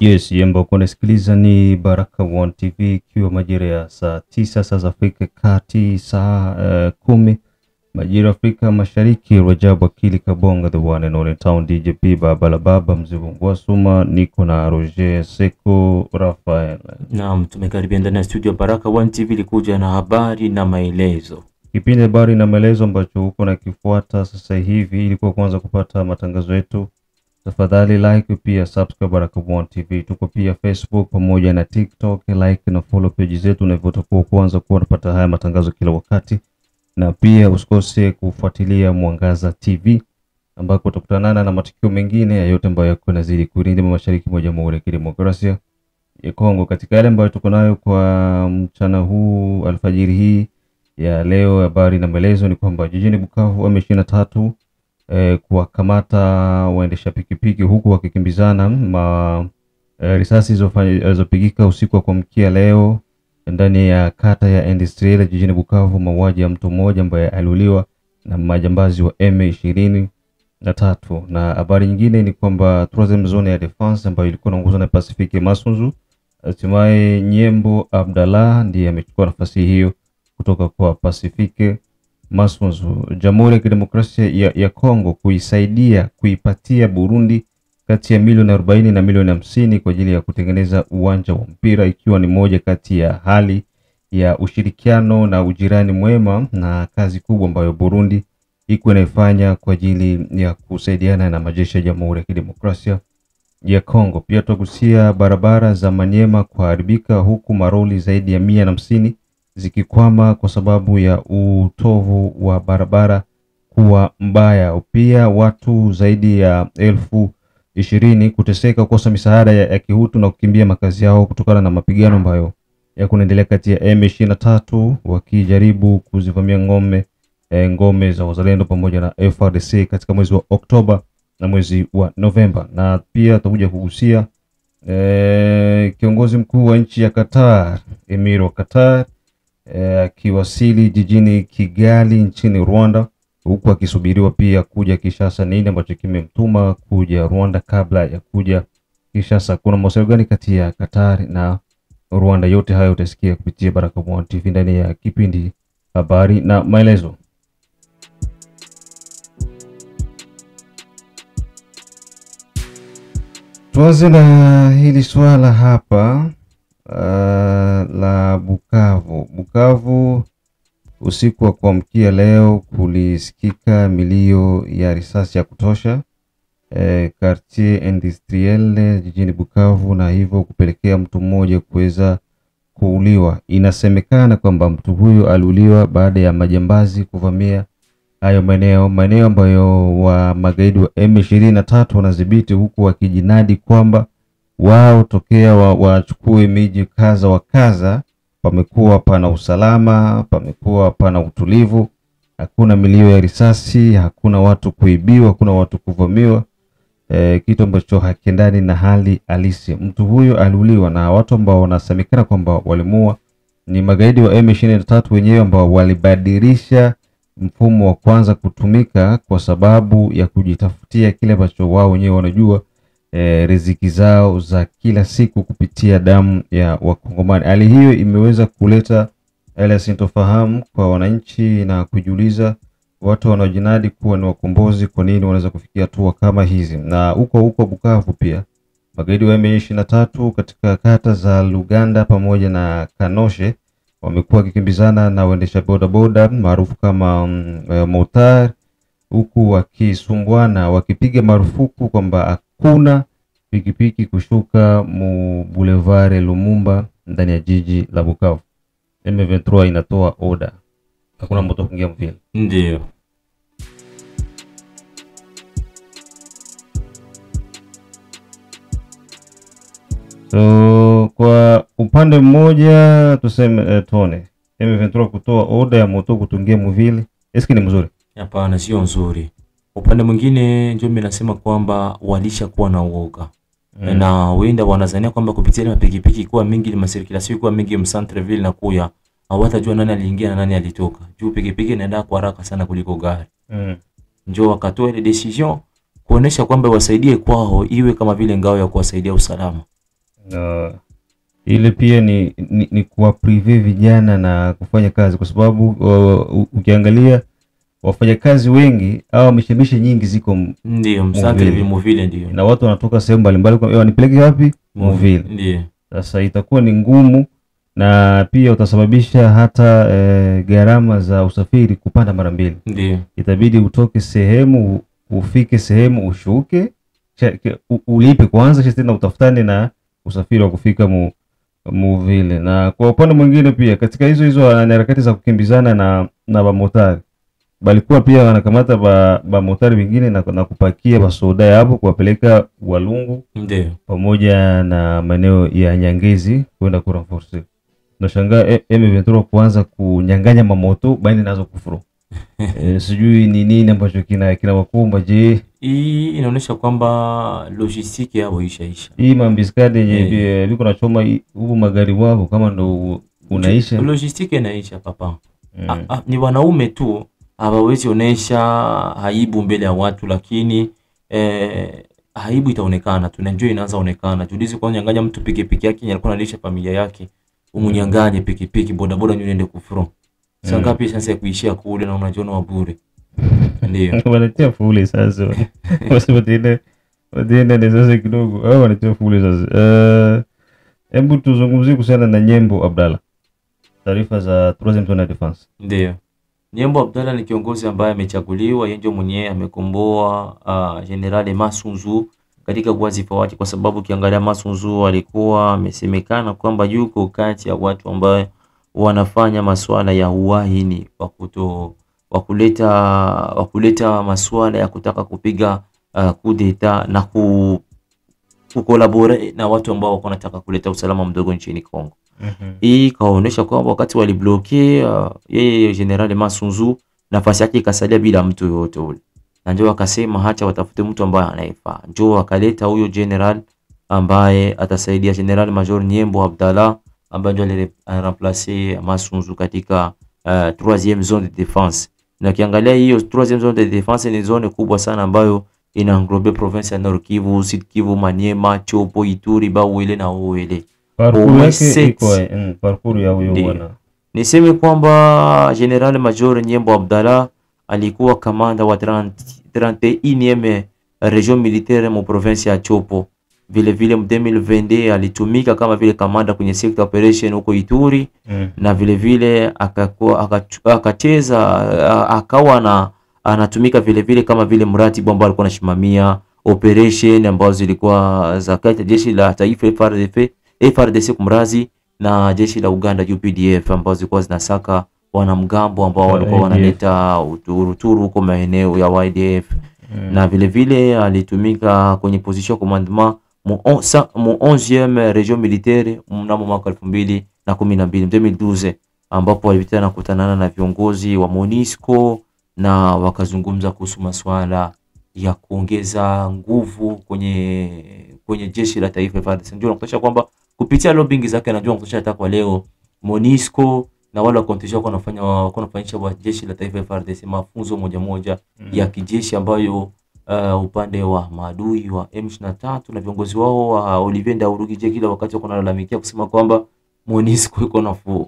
Yes, yamba kunasikiliza ni Baraka One TV ikiwa majira ya saa 9 saa za Afrika Kati, saa 10 majira Afrika Mashariki. Rajabu Akili Kabonga, the one and only town DJP, Baba Mzivu Suma, niko na Roger Seko Rafael. Naam, tumekaribia ndani ya studio Baraka One TV likuja na habari na maelezo. Kipindi habari na maelezo ambacho uko na kifuata sasa hivi, ili kwa kwanza kupata matangazo yetu, tafadhali like pia subscribe Baraka One TV. Tuko pia Facebook pamoja na TikTok, like na follow page zetu na utakuwa kwanza kuwa unapata haya matangazo kila wakati. Na pia usikose kufuatilia Mwangaza TV ambako utakutana na matukio mengine ya yote ambayo yako yanazidi kurinda mashariki mwa Jamhuri ya Kidemokrasia ya Kongo. Katika yale ambayo tuko nayo kwa mchana huu, alfajiri hii ya leo, habari na maelezo ni kwamba jijini Bukavu M23 kuwakamata waendesha pikipiki huku wakikimbizana risasi zilizopigika usiku wa kuamkia leo ndani ya kata ya Industrial jijini Bukavu. Mauaji ya mtu mmoja ambaye aliuliwa na majambazi wa M23. Na habari nyingine ni kwamba Troisième Zone ya Defense ambayo ilikuwa inaongozwa na Pacifique Masunzu, hatimaye Nyembo Abdallah ndiye amechukua nafasi hiyo kutoka kwa Pacifique Masunzu. Jamhuri ya Kidemokrasia ya Kongo kuisaidia kuipatia Burundi kati ya milioni 40 na milioni 50 kwa ajili ya kutengeneza uwanja wa mpira, ikiwa ni moja kati ya hali ya ushirikiano na ujirani mwema na kazi kubwa ambayo Burundi iko inaifanya kwa ajili ya kusaidiana na majeshi ya Jamhuri ya Kidemokrasia ya Kongo. Pia tugusia barabara za Maniema kuharibika, huku maroli zaidi ya 150 zikikwama kwa sababu ya utovu wa barabara kuwa mbaya. Pia watu zaidi ya 20,000 kuteseka kukosa misaada ya kihutu na kukimbia makazi yao kutokana na mapigano ambayo yakuendelea kati ya M23 wakijaribu kuzivamia ngome za wazalendo pamoja na FARDC katika mwezi wa Oktoba na mwezi wa Novemba. Na pia tutakuja kugusia kiongozi mkuu wa nchi ya Qatar, Emir wa Qatar, akiwasili jijini Kigali nchini Rwanda, huku akisubiriwa pia kuja Kinshasa. Nini ambacho kimemtuma kuja Rwanda kabla ya kuja Kinshasa? Kuna masuala gani kati ya Qatar na Rwanda? Yote hayo utasikia kupitia Baraka One TV ndani ya kipindi habari na maelezo. Tuanze na hili swala hapa la Bukavu. Usiku wa kuamkia leo kulisikika milio ya risasi ya kutosha quartier Industriel jijini Bukavu, na hivyo kupelekea mtu mmoja kuweza kuuliwa. Inasemekana kwamba mtu huyo aliuliwa baada ya majambazi kuvamia hayo maeneo ambayo wa magaidi wa M23 wanadhibiti, huku wakijinadi kwamba wao tokea wachukue miji kaza wa kaza pamekuwa pana usalama, pamekuwa pana utulivu, hakuna milio ya risasi, hakuna watu kuibiwa, hakuna watu kuvamiwa, kitu ambacho hakiendani na hali halisi. Mtu huyo aliuliwa na watu ambao wanasemekana kwamba walimua ni magaidi wa M23 wenyewe ambao walibadilisha mfumo wa kwanza kutumika kwa sababu ya kujitafutia kile ambacho wao wenyewe wanajua riziki zao za kila siku kupitia damu ya Wakongomani. Hali hiyo imeweza kuleta ile sintofahamu kwa wananchi na kujiuliza watu wanaojinadi kuwa ni wakombozi kwa nini wanaweza kufikia hatua kama hizi. Na huko Bukavu pia magaidi wa M23 katika kata za Luganda pamoja na Kanoshe wamekuwa wakikimbizana na waendesha bodaboda maarufu kama motar, huku wakisumbuana, wakipiga marufuku kwamba hakuna pikipiki kushuka mu Boulevard Lumumba ndani ya jiji la Bukavu. M23 inatoa order, hakuna moto kuingia mvile. Ndio. So kwa upande mmoja tuseme tone M23 kutoa order ya moto kutungia mvile, eski ni mzuri? Hapana, sio nzuri. Upande mwingine ndio mimi nasema kwamba walisha kuwa na uoga. Na wenda wanazania kwamba kupitia mapikipiki kwa mingi ni masirkulation kwa mingi mcentreville na kuya hawatajua nani aliingia na nani alitoka. Juu pikipiki inaenda kwa haraka sana kuliko gari. Njoo wakatoa ile decision kuonesha kwamba wasaidie kwao iwe kama vile ngao ya kuwasaidia usalama. Ile pia ni kuwa prive vijana na kufanya kazi, kwa sababu ukiangalia wafanyakazi wengi au mishemishe nyingi ziko Ndio msante Muvile ndio. Na watu wanatoka sehemu mbalimbali, kwa wanipeleke wapi? Muvile. Ndio. Sasa itakuwa ni ngumu, na pia utasababisha hata gharama za usafiri kupanda mara mbili. Ndio. Itabidi utoke sehemu ufike sehemu ushuke, ulipe kwanza kisha tena utafutane na usafiri wa kufika Muvile. Na kwa upande mwingine pia katika hizo harakati za kukimbizana na bamotari, balikuwa pia wanakamata bamotari wengine na kupakia basoda hapo kuwapeleka Walungu. Ndio. Pamoja na maeneo ya Nyangezi kwenda kurenforce. Nashangaa M23 kuanza kunyang'anya mamoto baina nazo kufuru. Sijui ni nini ambacho kinawakumba. Je, hii inaonyesha kwamba logistique yao isha. Hii mambiskade yenye biko na choma huko magari wao kama ndo unaisha. Logistique inaisha papa. Ni wanaume tu hawawezi onesha haibu mbele ya watu, lakini haibu itaonekana. Tunajua inaanza onekana. Julizi kwa nyang'anya mtu pikipiki yake alikuwa analisha familia yake. Umunyang'anye pikipiki bodaboda niende kufuru. Sasa ngapi chance ya kuishia kule na unajiona wa bure. Ndio. Wanatia fuli sasa. Wasipotende ni sasa kidogo. Wanatia fuli sasa. Hebu tuzungumzie kuhusiana na Nyembo Abdalla. Taarifa za Troisième Zone de Défense. Ndio. Nyembo Abdalla ni kiongozi ambaye amechaguliwa, yeye ndio mwenyewe amekomboa General Masunzu katika wadhifa wake, kwa sababu ukiangalia Masunzu alikuwa amesemekana kwamba yuko kati ya watu ambao wanafanya masuala ya uhaini wa kuleta masuala ya kutaka kupiga kudeta na kukolabore na watu ambao wako wanataka kuleta usalama mdogo nchini Kongo. Hii kaonesha kwamba wakati walibloke yeye General Masunzu, nafasi yake ikasalia bila mtu yote ule. Na ndio akasema hacha watafute mtu ambaye anayefaa. Ndio akaleta huyo general ambaye atasaidia General Major Nyembo Abdalla, ambaye ndio remplacer Masunzu katika 3e zone de défense. Na kiangalia hiyo 3e zone de défense ni zone kubwa sana ambayo inaenglobe province ya Nord Kivu, Sud Kivu, Maniema, Chopo, Ituri, Bawele na Uele. Parcours ya huyo bwana. Niseme kwamba General Major Nyembo Abdalla alikuwa kamanda wa 31e region militaire mu province ya Chopo. Vile vile mu 2022 alitumika kama vile kamanda kwenye sector operation huko Ituri. Na vile vile akawa anatumika vile vile kama vile mratibu ambao alikuwa anashimamia operation ambazo zilikuwa za kati jeshi la taifa FARDC kumrazi na jeshi la Uganda UPDF ambazo zilikuwa zinasaka wanamgambo ambao walikuwa wanaleta uturu huko maeneo ya YDF. Na vile vile alitumika kwenye position commandement mu 11e region militaire mnamo mwaka 2012 2012, ambapo alipita kukutana na viongozi wa MONUSCO na wakazungumza kuhusu masuala ya kuongeza nguvu kwenye jeshi la taifa FARDC. Ndio nakutosha kwamba kupitia lobbying zake anajua nakutosha hata kwa leo MONUSCO na wale wakontisha wanafanyisha wa jeshi la taifa FARDC mafunzo moja ya kijeshi ambayo upande wa maadui wa M23 na viongozi wao wa Olivier Ndaurugije kila wakati wako nalalamikia kusema kwamba MONUSCO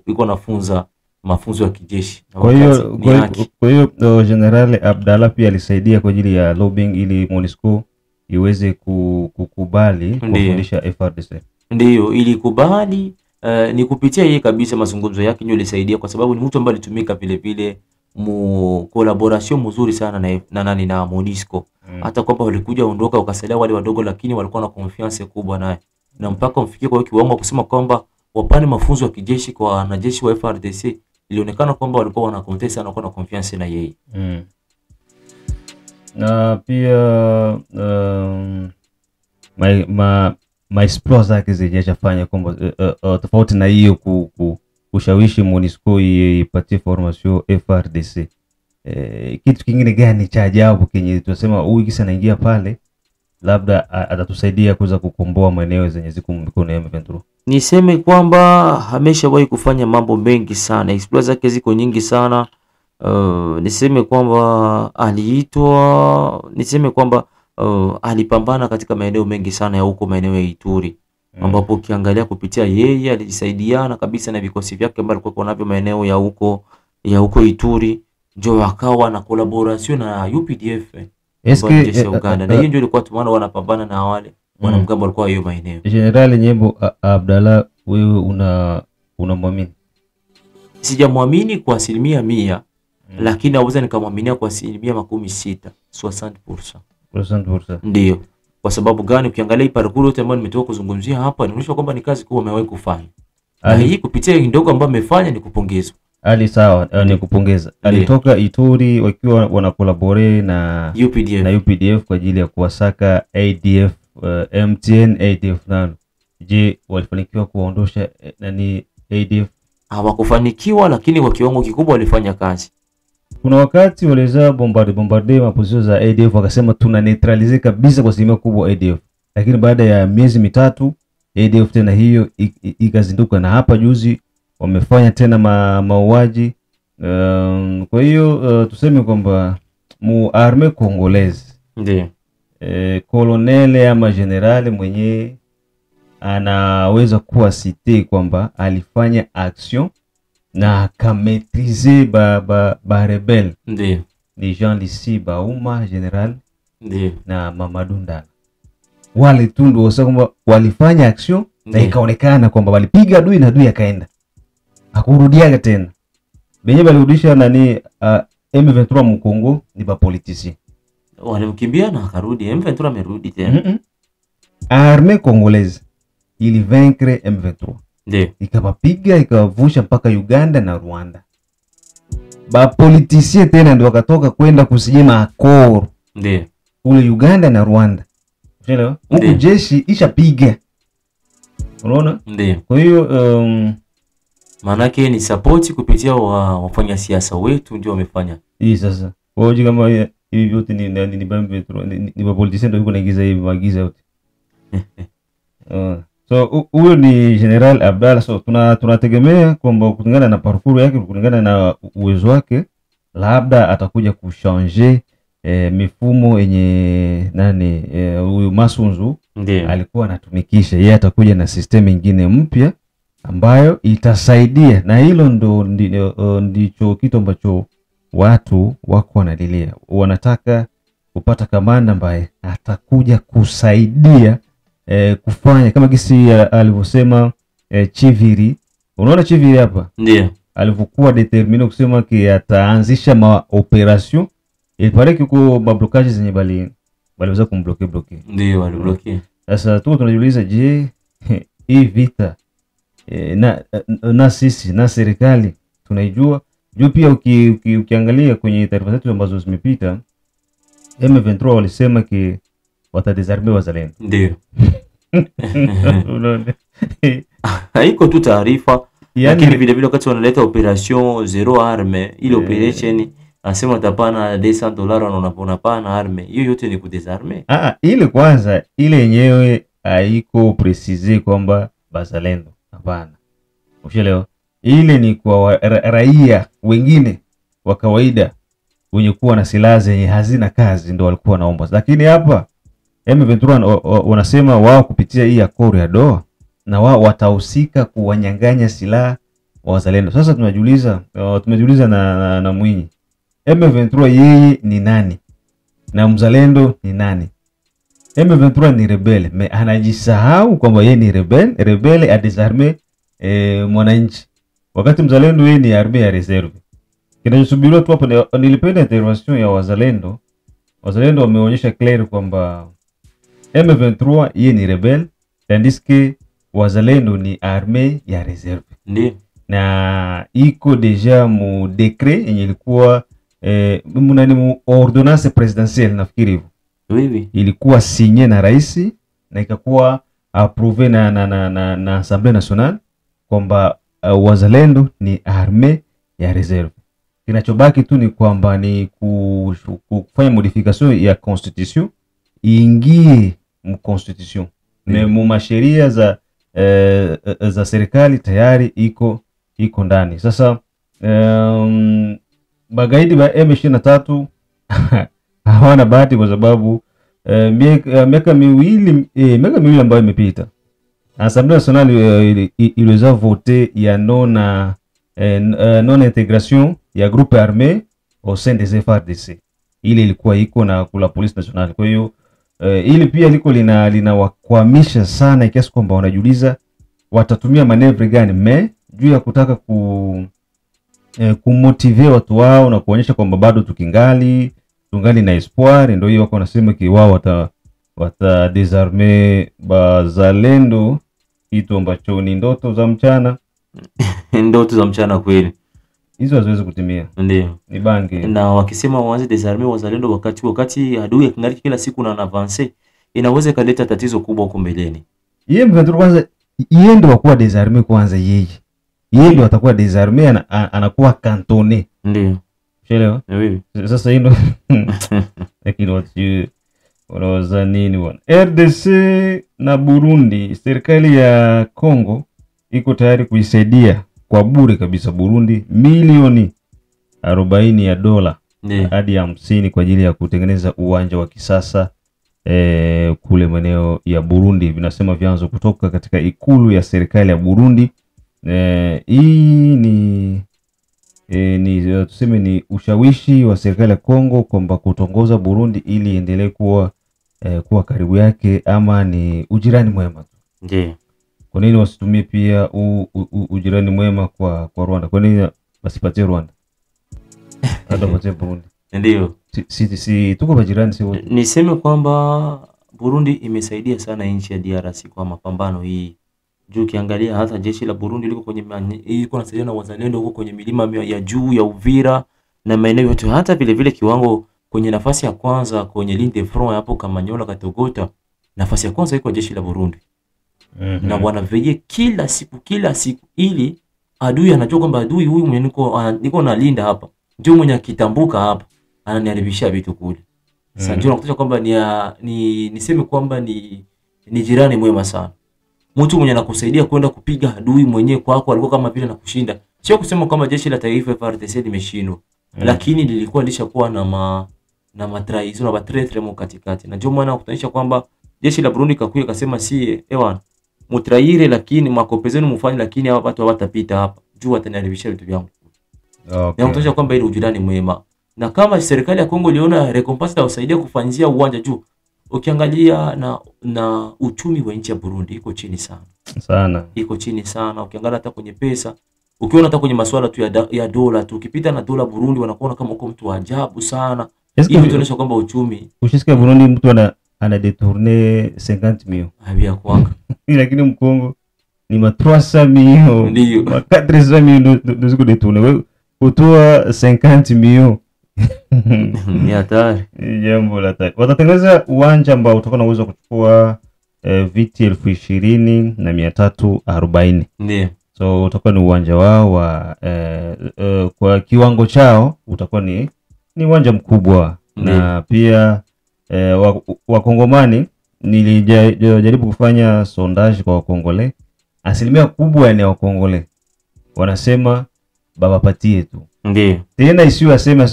iko nafunza mafunzo ya kijeshi. Kwa hiyo General Abdalla pia alisaidia kwa ajili ya lobbying ili MONUSCO iweze kukubali kufundisha FARDC. Ndio ilikubali. Ni kupitia yeye kabisa mazungumzo yake ndio ilisaidia, kwa sababu ni mtu ambaye alitumika vile vile mu collaboration mzuri sana na MONUSCO. Hata kwamba walikuja ondoka wakasalia wale wadogo, lakini walikuwa na confiance kubwa naye, na mpaka mfikie kwa kiwango kusema kwamba wapane mafunzo ya kijeshi kwa wanajeshi wa FARDC. Ilionekana kwamba walikuwa wana contest sana, na confiance na yeye. Na pia maesploa zake zijafanya kwamba tofauti na hiyo kushawishi MONUSCO ipatie formation FARDC. Kitu kingine gani cha ajabu kenye tunasema huyu kisa anaingia pale labda atatusaidia kuweza kukomboa maeneo zenye ziko mikono ya M23? Niseme kwamba ameshawahi kufanya mambo mengi sana, exploit zake ziko nyingi sana. Niseme kwamba alipambana katika maeneo mengi sana ya huko maeneo ya Ituri. ambapo ukiangalia kupitia yeye alijisaidiana kabisa na vikosi vyake ambavyo alikuwa navyo maeneo ya huko Ituri, ndio wakawa na collaboration na UPDF jeshi ya Uganda, na hiyo ndio ilikuwa tumeona wanapambana na wale wanamgambo walikuwa hiyo maeneo. General Nyembo Abdallah, wewe unamwamini? Sijamwamini kwa 100%, lakini naweza nikamwaminia kwa 60%, 60%. Ndio. Kwa sababu gani? Ukiangalia parcours yote ambayo nimetoka kuzungumzia hapa inaonyesha kwamba ni kazi kubwa amewahi kufanya. Na hii kupitia ndogo ambayo amefanya ni kupongezwa. Ali sawa, ni kupongeza. Alitoka Ituri wakiwa wanakolaborate na UPDF kwa ajili ya kuwasaka ADF, MTN ADF nalo. Je, walifanikiwa kuondosha nani ADF? Hawakufanikiwa, lakini kwa kiwango kikubwa walifanya kazi. Kuna wakati waliweza bombarde maposition za ADF, wakasema tuna neutralize kabisa kwa sehemu kubwa ADF. Lakini baada ya miezi mitatu ADF tena hiyo ikazinduka, na hapa juzi wamefanya tena mauaji. Kwa hiyo tuseme kwamba mu arme Congolaise ndio kolonele ama generale mwenye anaweza kuwa cité kwamba alifanya action na akametrize ba rebel ndio ni Jean Lissi Bauma general ndio na Mamadou Ndala. Wale tu ndio wasa kwamba walifanya action na ikaonekana kwamba walipiga adui na adui akaenda hakurudiaga tena. Benye balirudisha nani M23 mu Kongo ni ba politiciens walimkimbia na akarudi. M23 amerudi tena. Armée congolaise ili vaincre M23 ndio ikawapiga ikawavusha mpaka Uganda na Rwanda. Ba politiciens tena ndio wakatoka kwenda kusijema accord ndio ule Uganda na Rwanda. Unaelewa? Huko jeshi ishapiga. Unaona? Ndio. Kwa hiyo manake ni support kupitia wafanya siasa wetu ndio wamefanya. Hii sasa. Hoje kama hivi vyote ni M23 ni ba politiciens ndio wanaingiza hivi maagizo yote. So huyo ni General Abdallah. So tunategemea kwamba kulingana na parcours yake, kulingana na uwezo wake, labda atakuja kuchanger mifumo yenye nani huyu Masunzu alikuwa anatumikisha. Yeye atakuja na system nyingine mpya ambayo itasaidia, na hilo ndicho kitu ambacho watu wako wanalilia. Wanataka kupata kamanda ambaye atakuja kusaidia kufanya kama gisi alivyosema Chiviri. Unaona Chiviri hapa? Ndio. Alivyokuwa determine kusema ki ataanzisha maoperation, ilipareki kwa mablokaji zenye baliweza kumbloke. Ndio, walibloke. Sasa tu tunajiuliza, je, hii vita na sisi na serikali tunaijua? Juu pia ukiangalia kwenye taarifa zetu ambazo zimepita, M23 walisema ki watadesarme wazalendo. Ndio. Haiko tu taarifa, lakini vile vile wakati wanaleta operation zero arme, ile operation anasema utapana $200 unapana arme. Hiyo yote ni kudesarme. Ile kwanza ile yenyewe haiko precise kwamba bazalendo. Hapana. Ushelewa? Ile ni kwa raia wengine wa kawaida wenye kuwa na silaha zenye hazina kazi ndio walikuwa wanaomba. Lakini hapa M23 wanasema wao kupitia hii akori ya Doha na wao watahusika kuwanyang'anya silaha wazalendo. Sasa tumejiuliza na Mwinyi, M23 yeye ni nani na mzalendo ni nani? M23 ni rebelle, anajisahau kwamba yeye ni rebelle a désarmer mwananchi, wakati mzalendo yeye ni armée ya reserve. Kinachosubiriwa tu hapo, nilipenda intervention ya wazalendo. Wazalendo wameonyesha clear kwamba M23 yeye ni rebelle, tandis que wazalendo ni armée ya reserve. Ndio. Na iko deja mu décret yenye ilikuwa mu ordonnance présidentielle nafikiri hivyo. Oui. Ilikuwa signé na rais na ikakuwa approuvé na Assemblée nationale kwamba wazalendo ni armée ya reserve. Kinachobaki tu ni kwamba ni kufanya modification ya constitution ingie mu constitution. Mu masheria za serikali tayari iko ndani. Sasa magaidi wa M23 hawana bahati kwa sababu miaka miwili ambayo imepita Assemblée nationale il les a voté ya non intégration ya groupe armé au sein des FARDC. Ile ilikuwa iko na kula police nationale. Kwa hiyo ili pia liko linawakwamisha sana kiasi kwamba wanajiuliza watatumia manevre gani juu ya kutaka kumotivate watu wao na kuonyesha kwamba bado tungali na espoir. Ndio hiyo wako wanasema ki wao wata desarme bazalendo, kitu ambacho ni ndoto za mchana. Ndoto za mchana kweli. Hizo haziwezi kutimia. Ndio. Ni bange. Na wakisema waanze desarme wazalendo wakati adui kingali kila siku na avance, inaweza kaleta tatizo kubwa huko mbeleni. Yeye mventura kwanza yeye ndio wakuwa desarme kwanza yeye. Yeye ndio atakuwa desarme anakuwa cantonné. Ndio. Unaelewa? Oui. Sasa hilo lakini watu wanawaza nini bwana? RDC na Burundi, serikali ya Kongo iko tayari kuisaidia kwa bure kabisa Burundi milioni 40 ya dola hadi 50 kwa ajili ya kutengeneza uwanja wa kisasa kule maeneo ya Burundi, vinasema vyanzo kutoka katika ikulu ya serikali ya Burundi. Hii ni tuseme ni ushawishi wa serikali ya Kongo kwamba kutongoza Burundi ili endelee kuwa karibu yake, ama ni ujirani mwema tu. Ndiyo. Kwa nini wasitumie pia ujirani mwema kwa Rwanda? Kwa nini wasipatie Rwanda? Hata wapatie Burundi. Ndiyo. Si tuko majirani si wote. Niseme kwamba Burundi imesaidia sana nchi ya DRC kwa mapambano hii. Juu kiangalia hata jeshi la Burundi liko nasaidia na wazalendo huko kwenye milima ya juu ya Uvira na maeneo yote, hata vile kiwango kwenye nafasi ya kwanza kwenye ligne de front hapo Kamanyola Katogota, nafasi ya kwanza iko jeshi la Burundi. Na wanaveye kila siku ili adui anajua kwamba adui huyu mwenye niko nalinda hapa ndio mwenye kitambuka hapa ananiharibisha vitu kule. Sasa ndio nakuta kwamba niseme kwamba ni jirani mwema sana. Mtu mwenye anakusaidia kwenda kupiga adui mwenyewe kwako alikuwa kama vile anakushinda. Sio kusema kwamba jeshi la taifa FARDC limeshindwa, lakini lilikuwa lishakuwa na matraizo na batretre mo katikati. Na ndio maana kutanisha kwamba jeshi la Burundi kakuja kasema ewana mutraire, lakini makopezeni mufanye, lakini hapa watu hawatapita hapa juu wataniharibisha vitu vyangu. Okay. Na kutanisha kwamba ile ujirani mwema. Na kama serikali ya Kongo iliona recompense ya usaidia kufanyia uwanja juu, ukiangalia na uchumi wa nchi ya Burundi iko chini sana. Iko chini sana. Ukiangalia hata kwenye pesa, ukiona hata kwenye masuala tu ya dola tu, ukipita na dola Burundi wanakuona kama uko mtu wa ajabu sana. Hiyo inaonyesha kwamba uchumi. Ukisikia Burundi mtu ana detourner 50,000. Habia kwanga. Lakini Mkongo ni 300,000. Ndio. 400,000 ndio ziko detourner. Wewe kutoa 50,000. Ni hatari. Jambo la hatari. Watatengeneza uwanja ambao utakuwa na uwezo kuchukua viti 20,340. Ndio. So utakuwa ni uwanja wao wa kwa kiwango chao utakuwa ni uwanja mkubwa. Na pia Wakongomani nilijaribu kufanya sondage kwa Wakongole. Asilimia kubwa ya Wakongole wanasema babapatie tu. Ndio. Tena isiwe asema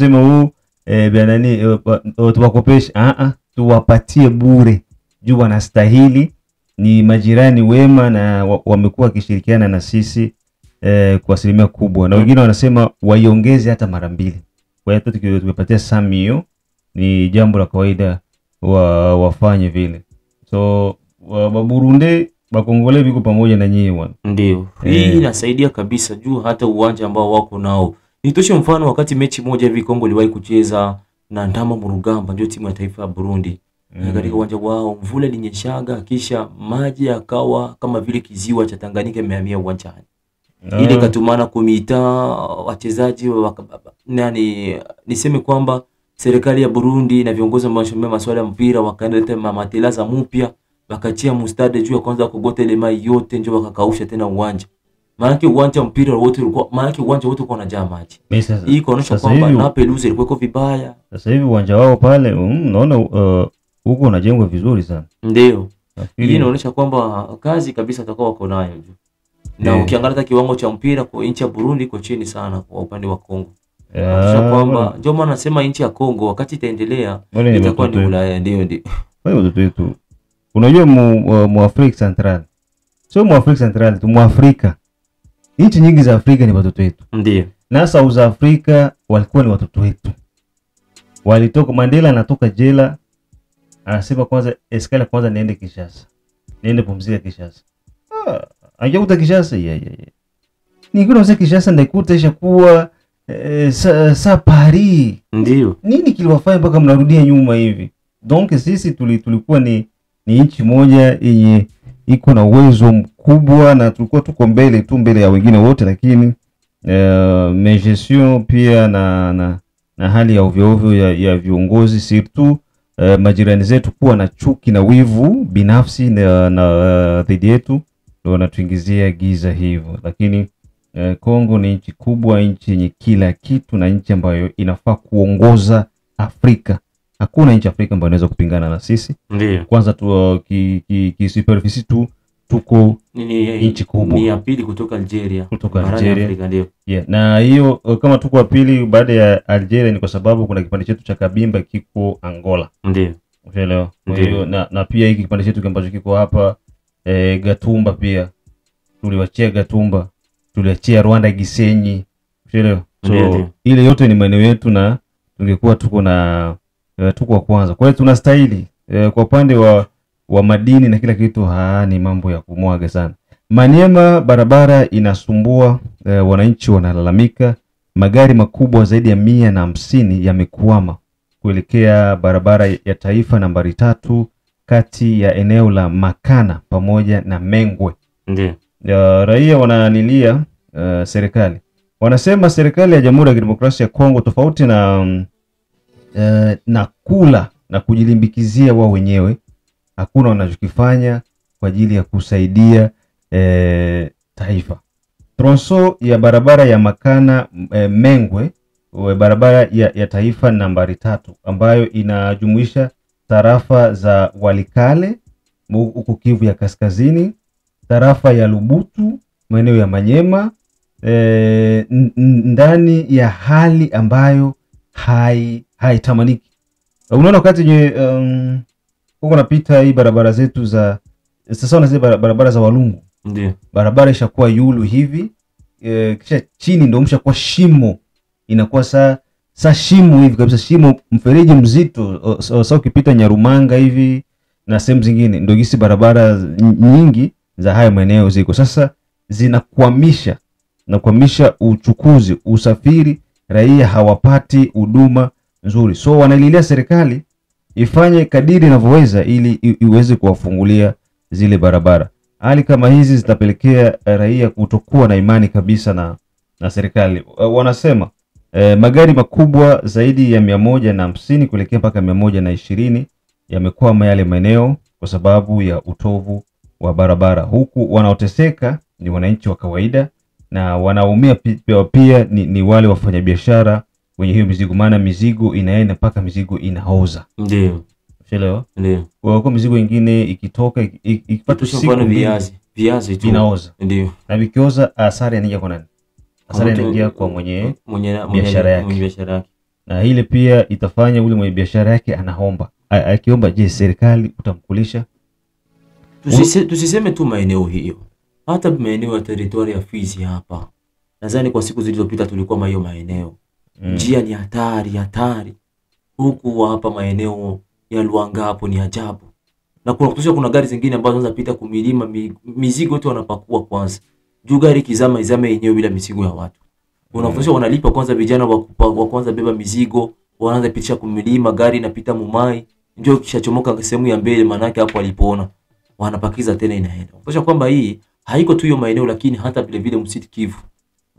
bianani tuwakopesha, tuwapatie bure. Juu wanastahili, ni majirani wema na wamekuwa wakishirikiana na sisi kwa asilimia kubwa. Na wengine wanasema waiongeze hata mara 2. Kwa hiyo tukipatia 100,000 ni jambo la kawaida wafanye vile. So Burundi Bakongole biko pamoja na nyinyi bwana. Ndio. Hii inasaidia kabisa juu hata uwanja ambao wako nao. Nitoshe mfano wakati mechi moja hivi Kongo iliwahi kucheza na Ndama Murugamba, ndio timu ya taifa ya Burundi. Katika uwanja wao mvula ilinyeshaga, kisha maji yakawa kama vile kiziwa cha Tanganyika imehamia uwanjani. Ile katumana kumita wachezaji niseme kwamba serikali ya Burundi na viongozi ambao masuala ya mpira wakaleta mamatelaza mpya, wakachia mustade juu ya kwanza kugote ile mai yote ndio wakakausha tena uwanja. Maana uwanja mpira wote ulikuwa uwanja wote uko na jaa maji. Hii kuonyesha kwamba na peluze ilikuwa vibaya. Sasa hivi uwanja wao pale unaona huko unajengwa vizuri sana. Ndio. Hii inaonyesha kwamba kazi kabisa atakao wako nayo juu. Na ukiangalia hata kiwango cha mpira kwa nchi ya Burundi iko chini sana kwa upande wa Kongo. Kwa kwamba ndio maana nasema nchi ya Kongo wakati itaendelea itakuwa ni Ulaya. Ndio. Wewe watoto wetu. Unajua mu Afrika Central sio mu Afrika Central tu, mu Afrika. Nchi nyingi za Afrika ni watoto wetu. Ndio. Na South Africa walikuwa ni watoto wetu. Walitoka, Mandela anatoka jela, anasema kwanza eskala kwanza niende Kinshasa. Niende pumzika Kinshasa. Anjakuta Kinshasa Nikuna mse Kinshasa ndaikuta ishakuwa sa Paris. Ndio. Nini kiliwafanya mpaka mnarudia nyuma hivi? Donc sisi tulikuwa ni nchi moja yenye iko na uwezo mkubwa na tulikuwa tuko mbele tu mbele ya wengine wote, lakini gestion pia na hali ya ovyo ya viongozi surtout majirani zetu kuwa na chuki na wivu binafsi na dhidi yetu ndio wanatuingizia giza hivyo. Lakini Kongo ni nchi kubwa, nchi yenye kila kitu na nchi ambayo inafaa kuongoza Afrika. Hakuna nchi Afrika ambayo inaweza kupingana na sisi. Ndio. Kwanza tu superficie tu tuko nchi kubwa. Ni ya pili kutoka Algeria. Kutoka Algeria. Afrika ndio. Yeah. Na hiyo kama tuko wa pili baada ya Algeria ni kwa sababu kuna kipande chetu cha Kabimba kiko Angola. Ndio. Unaelewa? Kwa hiyo na pia hiki kipande chetu ambacho kiko hapa Gatumba pia tuliwachia Gatumba, tuliachia Rwanda Gisenyi. Unaelewa? So ile yote ni maeneo yetu na tungekuwa tuko na tuko wa kwanza. Kwa hiyo tunastahili kwa upande wa madini na kila kitu ni mambo ya kumwaga sana. Maniema barabara inasumbua, wananchi wanalalamika, magari makubwa zaidi ya 150 yamekwama kuelekea barabara ya taifa nambari 3 kati ya eneo la Makana pamoja na Mengwe. Ndio. Raia wanalilia serikali. Wanasema serikali ya Jamhuri ya Kidemokrasia ya Kongo tofauti na kula na kujilimbikizia wao wenyewe, hakuna wanachokifanya kwa ajili ya kusaidia taifa. Tronso ya barabara ya Makana Mengwe, barabara ya taifa nambari 3 ambayo inajumuisha tarafa za Walikale huko Kivu ya Kaskazini, tarafa ya Lubutu, maeneo ya Manyema, ndani ya hali ambayo haitamaniki. Unaona wakati huko napita hii barabara zetu za sasa na zile barabara za Walungu. Ndio. Barabara ishakuwa yulu hivi, kisha chini ndio mshakuwa shimo. Inakuwa sa shimo hivi kabisa, shimo mfereji mzito. Sasa ukipita Nyarumanga hivi na sehemu zingine ndio gisi barabara nyingi za haya maeneo ziko. Sasa zinakwamisha uchukuzi, usafiri, raia hawapati huduma nzuri. So wanalilia serikali ifanye kadiri inavyoweza ili iweze kuwafungulia zile barabara. Hali kama hizi zitapelekea raia kutokuwa na imani kabisa na serikali. Wanasema magari makubwa zaidi ya 150 kuelekea mpaka 120 yamekwama yale maeneo kwa sababu ya utovu wa barabara. Huku wanaoteseka ni wananchi wa kawaida na wanaumia pia ni wale wafanyabiashara wenye hiyo mizigo, maana mizigo inaenda mpaka mizigo inaoza. Ndio. Unaelewa? Ndio. Kwa mizigo mingine ikitoka ikipata siku viazi tu inaoza. Ndio. Na vikioza hasara inaingia kwa nani? Hasara inaingia kwa mwenye biashara yake. Na ile pia itafanya ule mwenye biashara yake anaomba. Akiomba, je, serikali utamkulisha? Tusiseme tu maeneo hiyo. Hata maeneo ya territory ya Fizi hapa. Nadhani kwa siku zilizopita tulikuwa hiyo maeneo. Njia ni hatari. Huku hapa maeneo ya Luanga hapo ni ajabu. Na kuna gari zingine ambazo zinaweza pita kumilima, mizigo yote wanapakua kwanza. Juu gari kizama izame yenyewe bila mizigo ya watu. Unafunisha wanalipa kwanza vijana wa kwanza beba mizigo, wanaanza pitisha kumilima, gari inapita Mumai, ndio kishachomoka sehemu ya mbele, manake hapo walipoona wanapakiza tena inaenda. Unafunisha kwamba hii haiko tu hiyo maeneo, lakini hata vile vile msiti Kivu.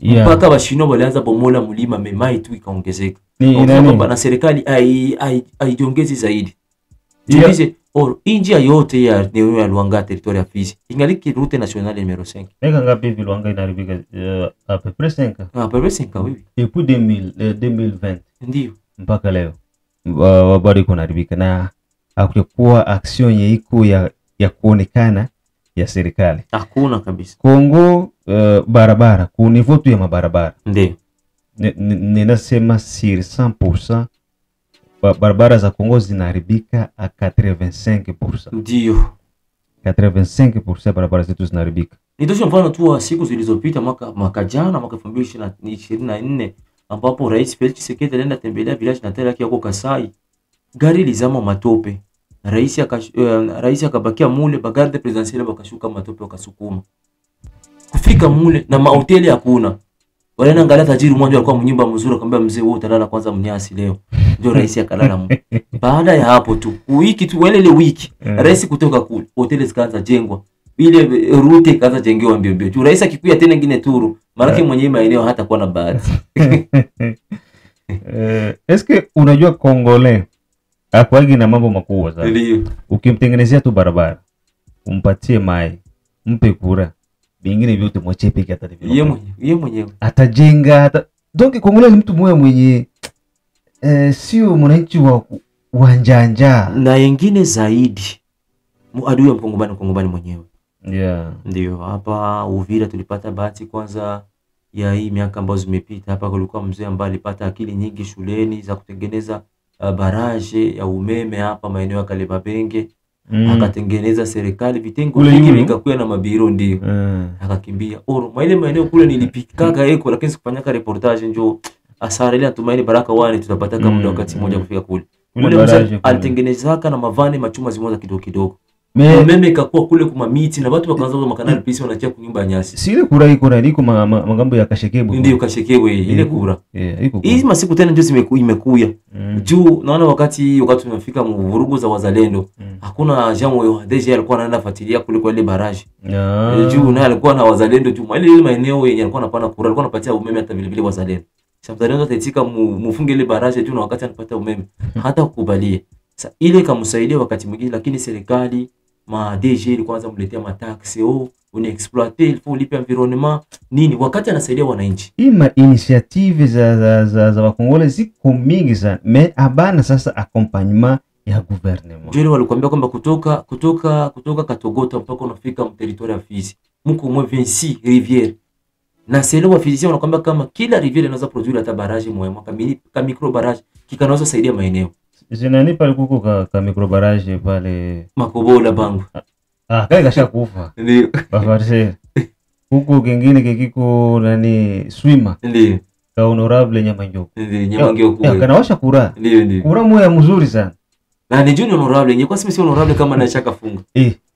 Mpaka washino walianza bomola mlima Memai tu ikaongezeka. Kwamba na serikali haijiongezi zaidi. Jiulize, njia yote ya eneo ya Luanga territory ya Fizi ingaliki route nationale numero 5. Eka ngapi hivi Luanga inaribika à peu près 5? À peu près 5 oui. Depuis 2020. Ndio. Mpaka leo. Bado iko naribika na hakukuwa action iko ya kuonekana ya serikali. Hakuna kabisa. Kongo barabara ku niveau tu ya mabarabara. Ndio. Ninasema sur 100% barabara za Kongo zinaharibika a 85%. Ndio. 85% barabara zetu zinaharibika. Nitosha mfano tu wa siku zilizopita mwaka jana mwaka 2024 ambapo Rais Felix Tshisekedi alienda tembelea village natal yake huko Kasai. Gari lizama matope. Rais akabakia mule, bagarde presidentielle bakashuka matope wakasukuma. Kufika mule na mahoteli hakuna. Wale naangalia tajiri mmoja alikuwa mnyumba mzuri, akamwambia mzee wewe utalala kwanza mnyasi leo. Ndio rais akalala mule. Baada ya hapo tu wiki tu ile wiki rais kutoka kule hoteli zikaanza jengwa. Ile route kaanza jengewa mbio mbio. Tu rais akikuya tena ngine turu, maana mwenyewe maeneo hata kuwa na bahati. Eske unajua Kongole hakuagi na mambo makubwa sana. Ndio. Ukimtengenezea tu barabara, umpatie mai, mpe kura, vingine vyote mwachie peke hata hivyo. Yeye mwenyewe atajenga hata. Donc Kongole ni mtu mwenye sio mwananchi wa njanja. Na yengine zaidi adui wa Mkongomani mwenyewe. Yeah. Ndio hapa Uvira tulipata bahati kwanza ya hii miaka ambazo zimepita. Hapa kulikuwa mzee ambaye alipata akili nyingi shuleni za kutengeneza baraje ya umeme hapa maeneo ya Kalebabenge. Akatengeneza serikali vitengo vingi vikakuwa na mabiro ndio. Akakimbia. Ile maeneo kule nilipikaga eko lakini sikufanyaka reportage njoo asara ile Tumaini Baraka wane tutapata kama muda wakati mmoja kufika kule. Ule mzee alitengenezaka na mavani machuma zimoza kidogo kidogo. Umeme ikakuwa kule kuma miti na watu wakaanza kwa makanali pisi wanachia kunyumba nyasi. Si ile kura iko na liko magambo ya Kashekebu. Ndio Kashekebu ile kura. Hizi masiku tena ndio imekuya. Juu naona wakati tunafika mvurugu za wazalendo hakuna jamu ya DG alikuwa anaenda fuatilia kule kwa ile baraji. Juu naye alikuwa na wazalendo juu ile maeneo yenye alikuwa anapana kura alikuwa anapatia umeme hata vile vile wazalendo. Shamzalendo ataitika mufunge ile baraji juu na wakati anapata umeme hata kukubalie. Sasa ile ikamsaidia wakati mwingine lakini serikali ma DG ilikuwa kwanza mletea mataxi une exploiter il faut lipe environnement nini wakati anasaidia wananchi. Ima initiative za Wakongole ziko mingi sana mais abana sasa accompagnement ya gouvernement. Jeli walikwambia kwamba kutoka Katogota mpaka unafika territoire ya Fizi mko mwe 26 rivière. Na selo wa physicien wanakwambia kama kila rivière inaweza produire hata barrage moja kama micro barrage kikanaweza saidia maeneo. Zinani pale kuko ka micro barrage pale Makobola bangu. Kale kasha kufa. Ndio. Bafarse. Huko kingine kikiko nani swimmer. Ndio. Ka honorable Nyamanjoku. Ndio Nyamanjoku. Kanawasha kura. Ndio. Kura moja mzuri sana. Na ni junior honorable, ingekuwa si honorable kama na shaka funga.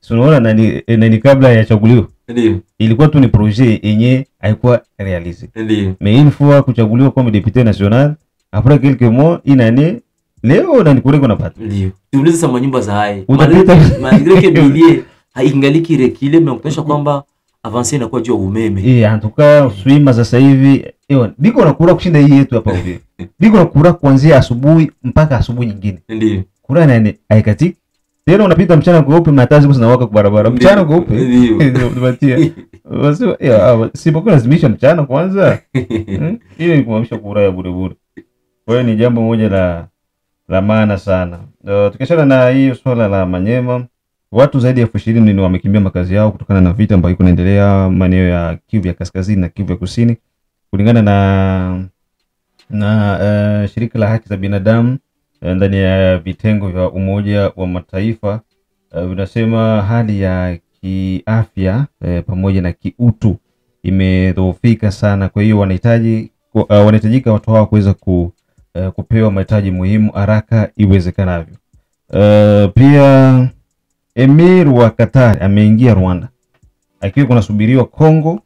Unaona nani kabla ya chaguliwa. Ndio. Ilikuwa tu ni projet yenye haikuwa realisé. Ndio. Mais une fois kuchaguliwa kama député national, après quelques mois inane leo na nikureko napata. Ndio. Tuulize sama nyumba za hai. Malgré que bilie haingaliki rekile mekutosha kwamba avance inakuwa juu ya umeme. En tout cas swima sasa hivi biko na kura kushinda hii yetu hapa hivi. Biko na kura kuanzia asubuhi mpaka asubuhi nyingine. Ndio. Kura nani haikatiki. Tena unapita mchana kweupe matazi zinawaka kwa barabara. Mchana kweupe. Ndio. Unapatia. Wasio sipokuwa lazimisha mchana kwanza. Ile ni kuamsha kura ya bure bure. Kwa hiyo ni jambo moja la maana sana. Tukishana na hiyo swala la Manyema, watu zaidi ya 20,000 ni wamekimbia makazi yao kutokana na vita ambayo inaendelea maeneo ya Kivu ya Kaskazini na Kivu ya Kusini. Kulingana na shirika la haki za binadamu ndani ya vitengo vya Umoja wa Mataifa vinasema hali ya kiafya pamoja na kiutu imedhoofika sana. Kwa hiyo wanahitajika watu hawa kuweza kupewa mahitaji muhimu haraka iwezekanavyo. Pia Emir wa Qatar ameingia Rwanda akiwa kunasubiriwa Kongo,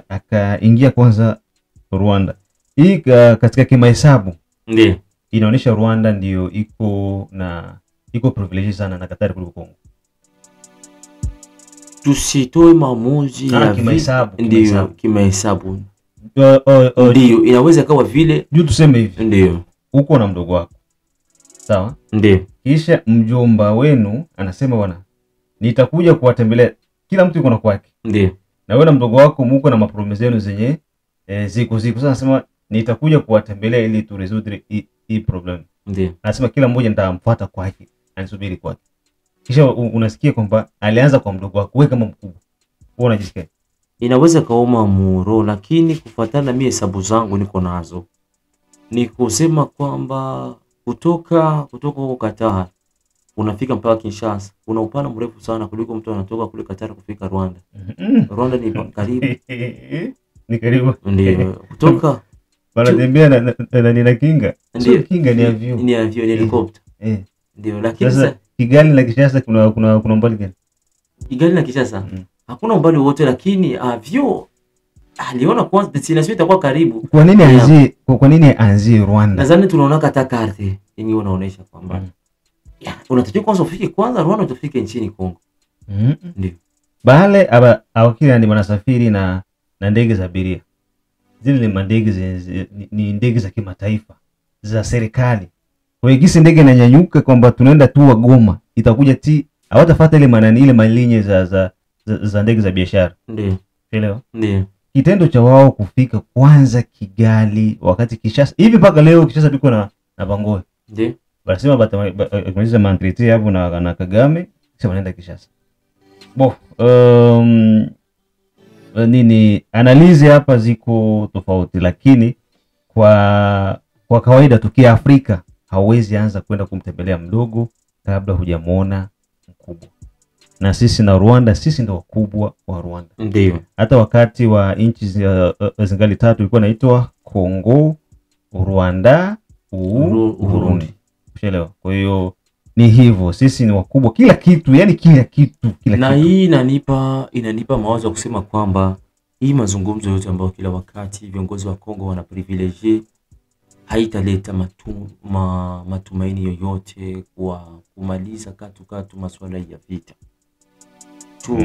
akaingia kwanza Rwanda. Hii katika kimahesabu ndio inaonyesha Rwanda ndio iko privilege sana na Qatar kuliko Kongo. Tusitoe maamuzi ya kimahesabu. Ndio kimahesabu. Ndio inaweza kawa vile juu tuseme hivi. Ndio uko na mdogo wako. Sawa? Ndio. Kisha mjomba wenu anasema bwana nitakuja kuwatembelea. Kila mtu yuko na kwake. Ndio. Na wewe na mdogo wako mko na mapromise yenu zenye ziko. Sasa anasema nitakuja kuwatembelea ili tu resolve hii problem. Ndio. Anasema kila mmoja nitamfuata kwake, anisubiri kwake. Kisha unasikia kwamba alianza kwa mdogo wako, wewe kama mkubwa. Wewe unajisikia? Inaweza kaoma muro, lakini kufuatana na mimi hesabu zangu niko nazo. Ni kusema kwamba kutoka huko Qatar unafika mpaka Kinshasa, una upana mrefu sana kuliko mtu anatoka kule Qatar kufika Rwanda. Rwanda ni karibu. Ni karibu. Ndio. Kutoka wanatembea na nina kinga. Sio kinga, ni avion. Ni avion, helicopter. Ndio, lakini sasa Kigali na Kinshasa kuna umbali gani? Kigali na Kinshasa hakuna umbali wote, lakini avion aliona kwanza destination itakuwa karibu. Kwa nini aanzie Rwanda? Nadhani tunaona hata karte yenyewe unaonesha kwamba unatakiwa kwanza ufike kwanza Rwanda utafike nchini Kongo. Ndio. Bale awakila ni wanasafiri na ndege za abiria. Zile ndege ni ndege za kimataifa za serikali. Kwa hiyo gisi ndege inanyanyuka kwamba tunaenda tu Goma, itakuja hawatafuata ile malinye za ndege za biashara. Ndio. Elewa? Ndio. Kitendo cha wao kufika kwanza Kigali wakati Kinshasa hivi mpaka leo Kinshasa tuko na Bangoe. Ndio. Wanasema kumaliza mantriti hapo na Kagame sema wanaenda Kinshasa. Nini analizi hapa ziko tofauti, lakini kwa kawaida tukia Afrika hauwezi anza kwenda kumtembelea mdogo kabla hujamuona mkubwa. Na sisi na Rwanda, sisi ndio wakubwa wa Rwanda. Ndio. Hata wakati wa nchi zingali tatu ilikuwa inaitwa Kongo, Rwanda, Burundi. Umeelewa? Kwa hiyo ni hivyo, sisi ni wakubwa kila kitu, yani kila kitu. Na hii inanipa mawazo ya kusema kwamba hii mazungumzo yote ambayo kila wakati viongozi wa Kongo wana privilege haitaleta matumaini yoyote kwa kumaliza katu masuala ya vita.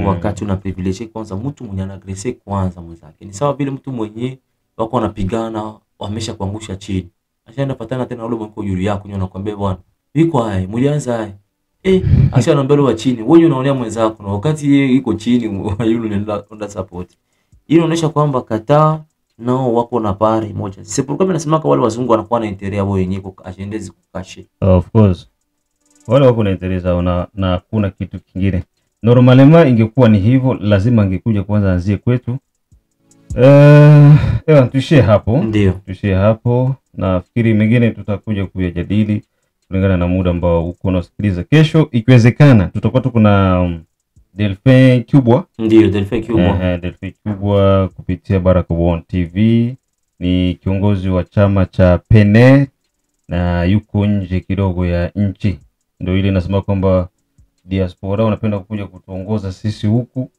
Wakati una privilege kwanza mtu mwenye anagrese kwanza mwenzake. Ni sawa vile mtu mwenye wako wanapigana wamesha kuangusha chini. Ashaenda patana tena ule mko yule yako nyona kwambia bwana, "Iko hai, mlianza hai." Ashaenda mbele wa chini. Wewe unaonea mwenzako na wakati yeye iko chini yule anaenda support. Hii inaonyesha kwamba Qatar nao wako na pari moja. Sisi kama nasema kwa wale wazungu wanakuwa na interest wao wenyewe kwa agendezi kukashe. Of course. Wale wako na interest na kuna kitu kingine. Normalema ingekuwa ni hivyo, lazima angekuja kwanza anzie kwetu. Tuishie hapo. Ndio. Tuishie hapo. Nafikiri mengine tutakuja kuyajadili kulingana na muda ambao uko unasikiliza. Kesho ikiwezekana tutakuwa tuko na Delphin Kubwa. Ndio, Delphin Kubwa. Delphin Kubwa kupitia Baraka1 TV. Ni kiongozi wa chama cha PNL na yuko nje kidogo ya nchi. Ndio ile nasema kwamba diaspora wanapenda kuja kutuongoza sisi huku,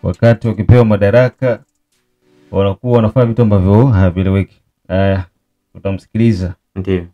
wakati wakipewa madaraka wanakuwa wanafanya vitu ambavyo havieleweki. Tutamsikiliza. Ndio.